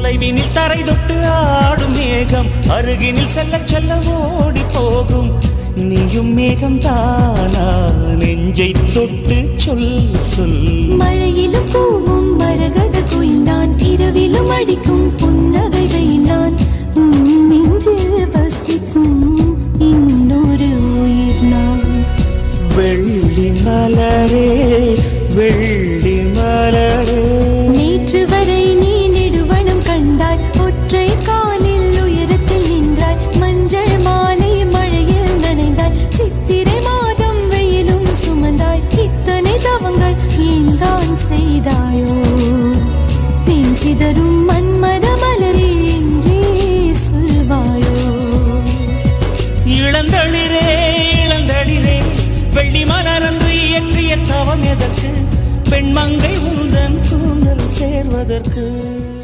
தொலைவினில் தரை தொட்டு ஆடும் மேகம் அருகினில் செல்ல செல்ல ஓடி போகும். நீயும் மேகம் தானா நெஞ்சை தொட்டு சொல் சொல். மழையிலும் கூவும் மரகத குயில் நான், இரவிலும் அடிக்கும் புன்னகை வெயில் நான். நெஞ்சில் வசிக்கும் இன்னொரு உயிர் நான். வெள்ளி மலரே வெள்ளி மலரே, நேற்று வரை நீ நெடுவனம் கண்டாய், ஒற்றை காலில் உயரத்தில் நின்றாய். மஞ்சள் மாலை மழையில் நனைந்தாய், சித்திரை மாதம் வெயிலும் சுமந்தாய். இத்தனை தவங்கள் ஏன் தான் செய்தாயோ? தேன் சிதறும் மன்மத மலரே என்றே சொல்வாயோ? இளந்தளிரே இளந்தளிரே, வெள்ளி மலரன்று இயற்றிய தவம் எதற்கு? பெண்மங்கை உந்தன் கூந்தல் சேர்வதற்கு.